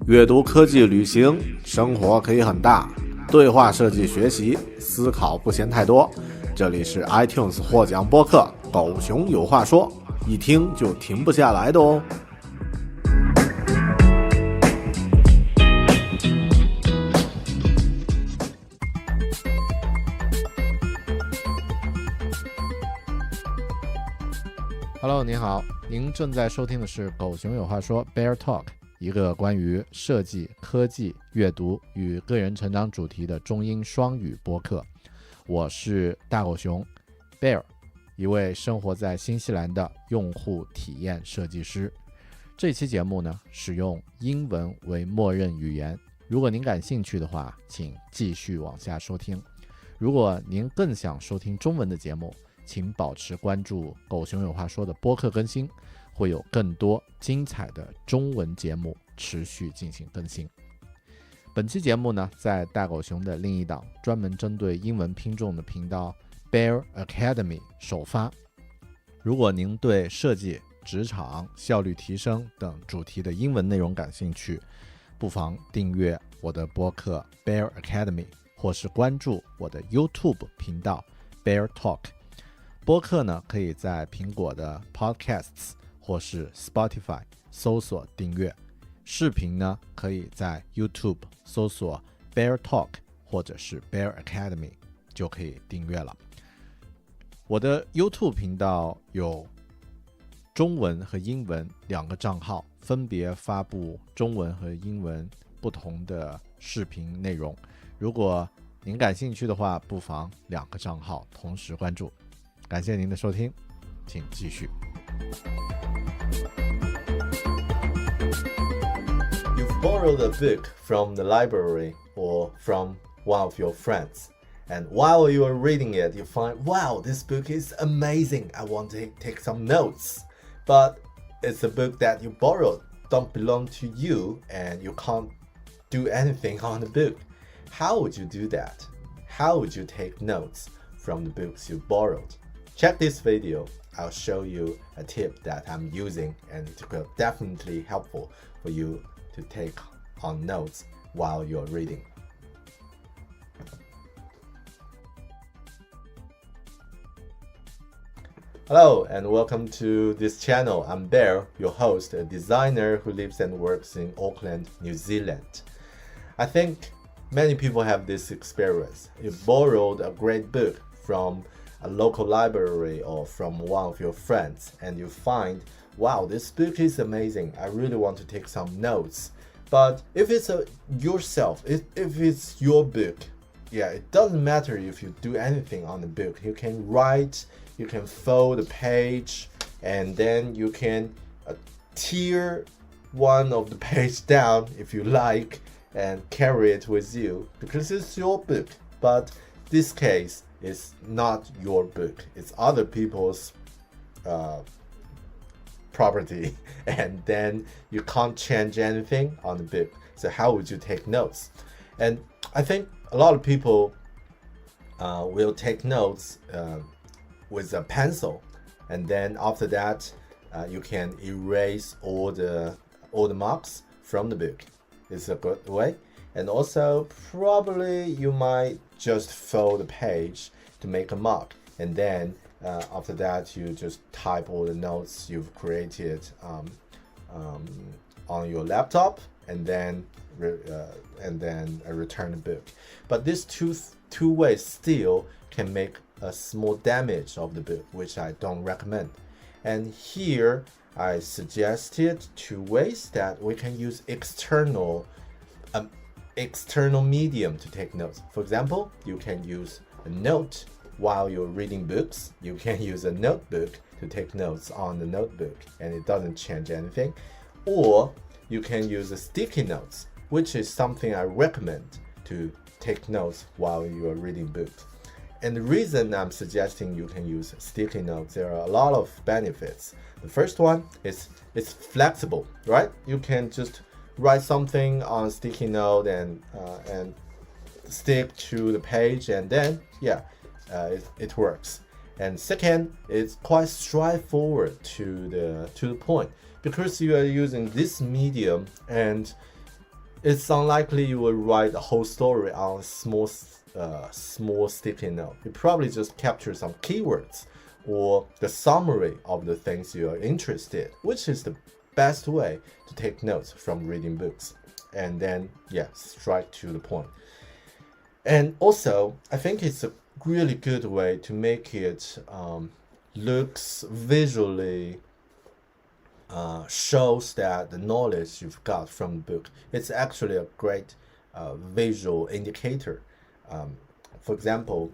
阅读、科技、旅行，生活可以很大。对话设计学习，思考不嫌太多。这里是 iTunes 获奖播客《狗熊有话说》，一听就停不下来的哦。Hello， 您好，您正在收听的是《狗熊有话说》BearTalk， 一个关于设计、科技、阅读与个人成长主题的中英双语播客。我是大狗熊 Bear， 一位生活在新西兰的用户体验设计师。这期节目呢，使用英文为默认语言。如果您感兴趣的话，请继续往下收听。如果您更想收听中文的节目，请保持关注狗熊有话说的播客更新，会有更多精彩的中文节目持续进行更新。本期节目呢，在大狗熊的另一档专门针对英文听众的频道 Bear Academy 首发。如果您对设计、职场、效率提升等主题的英文内容感兴趣，不妨订阅我的播客 Bear Academy， 或是关注我的 YouTube 频道 BearTalk。播客呢，可以在苹果的 Podcasts 或是 Spotify 搜索订阅。视频呢，可以在 YouTube 搜索 BearTalk 或者是 Bear Academy 就可以订阅了。我的 YouTube 频道有中文和英文两个账号，分别发布中文和英文不同的视频内容。如果您感兴趣的话，不妨两个账号同时关注。感谢您的收听，请继续。You've borrowed a book from the library or from one of your friends, and while you are reading it, you find, wow, this book is amazing. I want to take some notes. But it's a book that you borrowed, don't belong to you, and you can't do anything on the book. How would you do that? How would you take notes from the books you borrowed?Check this video. I'll show you a tip that I'm using, and it will definitely helpful for you to take on notes while you're reading. Hello and welcome to this channel. I'm Bear, your host, a designer who lives and works in Auckland, New Zealand. I think many people have this experience. You borrowed a great book from a local library or from one of your friends, and you find, wow, this book is amazing. I really want to take some notes. But if it's yourself, if it's your book, yeah, it doesn't matter if you do anything on the book. You can write, you can fold the page, and then you can tear one of the page down if you like and carry it with you because it's your book. But this case, it's not your book, it's other people's property, and then you can't change anything on the book. So how would you take notes? And I think a lot of people will take notes with a pencil, and then after that you can erase all the marks from the book. It's a good way. And also, probably you might just fold the page to make a mark. And then after that, you just type all the notes you've created on your laptop, and then return the book. But these two ways still can make a small damage of the book, which I don't recommend. And here, I suggested two ways that we can use external medium to take notes. For example, you can use a note while you're reading books. You can use a notebook to take notes on the notebook, and it doesn't change anything. Or you can use a sticky notes, which is something I recommend to take notes while you're reading books. And the reason I'm suggesting you can use sticky notes, there are a lot of benefits. The first one is it's flexible, right? You can just write something on a sticky note and stick to the page, and then it works. And second, it's quite straightforward to the point because you are using this medium, and it's unlikely you will write a whole story on a small sticky note. You probably just capture some keywords or the summary of the things you are interested in, which is the best way to take notes from reading books. And then, strike to the point. And also, I think it's a really good way to make it looks visually shows that the knowledge you've got from the book. It's actually a great visual indicator. For example,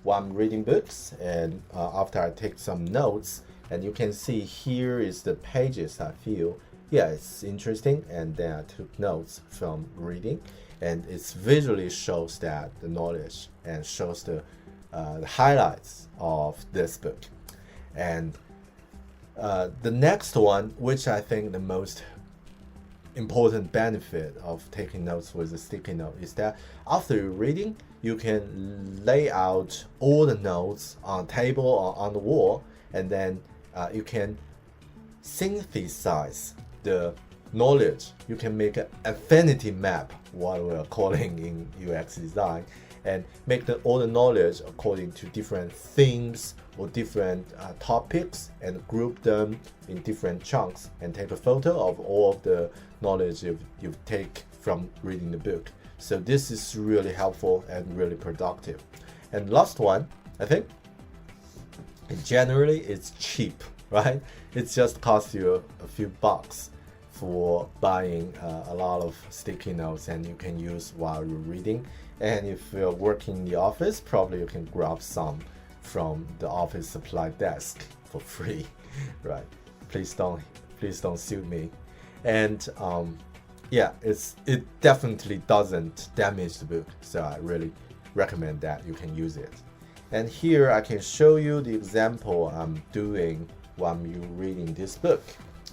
while I'm reading books and after I take some notes, and you can see here is the pages I feel, it's interesting, and then I took notes from reading, and it visually shows that the knowledge and shows the highlights of this book. And the next one, which I think the most important benefit of taking notes with a sticky note, is that after you're reading, you can lay out all the notes on a table or on the wall, and then you can synthesize the knowledge. You can make an affinity map, what we're calling in UX design, and make all the knowledge according to different themes or different topics, and group them in different chunks, and take a photo of all of the knowledge you take from reading the book. So this is really helpful and really productive. And last one, I think, generally it's cheap, right? It just costs you a few bucks for buying a lot of sticky notes, and you can use while you're reading. And if you're working in the office, probably you can grab some from the office supply desk for free, right? Please don't sue me. And it definitely doesn't damage the book, so I really recommend that you can use it. And here I can show you the example I'm doing while you're reading this book.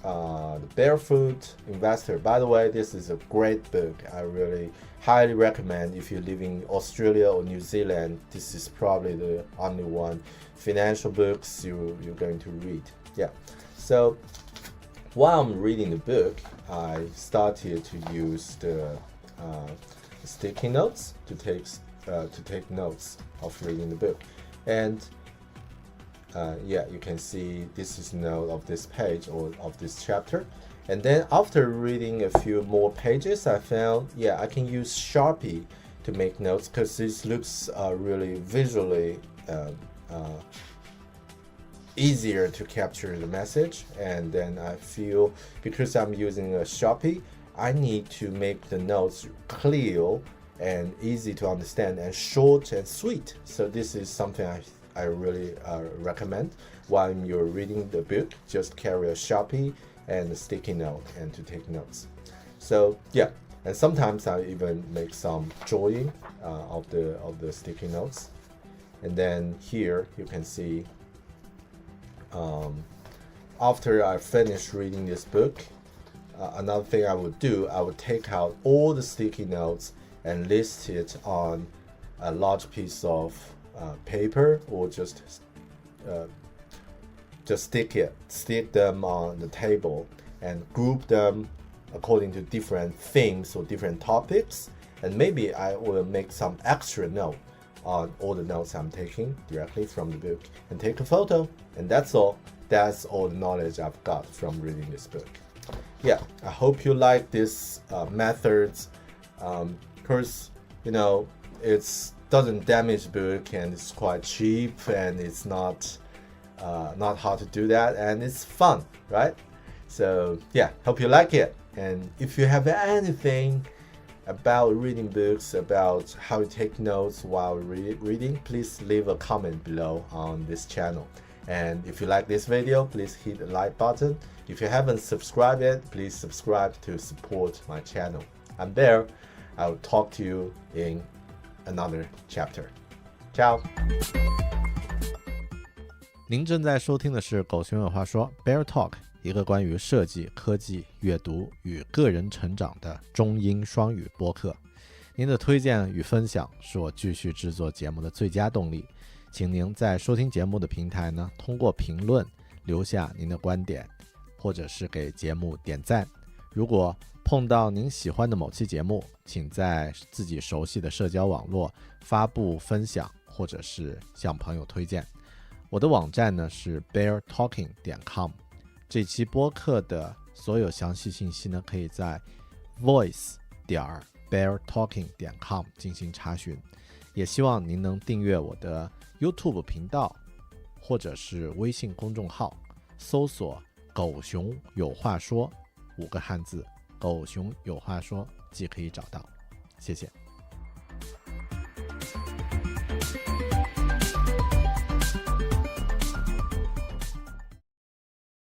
The Barefoot Investor. By the way, this is a great book. I really highly recommend if you live in Australia or New Zealand. This is probably the only one financial books you're going to read. So while I'm reading the book, I started to use the sticky notes to take notes of reading the book. And you can see this is note of this page or of this chapter. And then after reading a few more pages, I found I can use Sharpie to make notes, because this looks really visually easier to capture the message. And then I feel, because I'm using a Sharpie, I need to make the notes clear and easy to understand and short and sweet. So this is something I really recommend while you're reading the book. Just carry a Sharpie and a sticky note and to take notes. So and sometimes I even make some drawing of the sticky notes. And then here you can see after I finish reading this book, another thing I would do, I would take out all the sticky notes and list it on a large piece of paper, or just stick them on the table and group them according to different themes or different topics. And maybe I will make some extra note on all the notes I'm taking directly from the book and take a photo. And that's all. That's all the knowledge I've got from reading this book. I hope you like this methods. Because it doesn't damage the book, and it's quite cheap, and it's not hard to do that, and it's fun, right? So hope you like it. And if you have anything about reading books, about how to take notes while reading, please leave a comment below on this channel. And if you like this video, please hit the like button. If you haven't subscribed yet, please subscribe to support my channel. I'm Bear. I will talk to you in another chapter. Ciao. 您正在收听的是狗熊有话说 BearTalk， 一个关于设计、科技、阅读与个人成长的中英双语播客。您的推荐与分享是我继续制作节目的最佳动力。请您在收听节目的平台呢，通过评论留下您的观点，或者是给节目点赞。如果碰到您喜欢的某期节目，请在自己熟悉的社交网络发布分享，或者是向朋友推荐。我的网站呢是 BearTalking.com， 这期播客的所有详细信息呢可以在 voice.beartalking.com 进行查询。也希望您能订阅我的 YouTube 频道或者是微信公众号，搜索狗熊有话说5个汉字，狗熊有话说即可以找到。谢谢。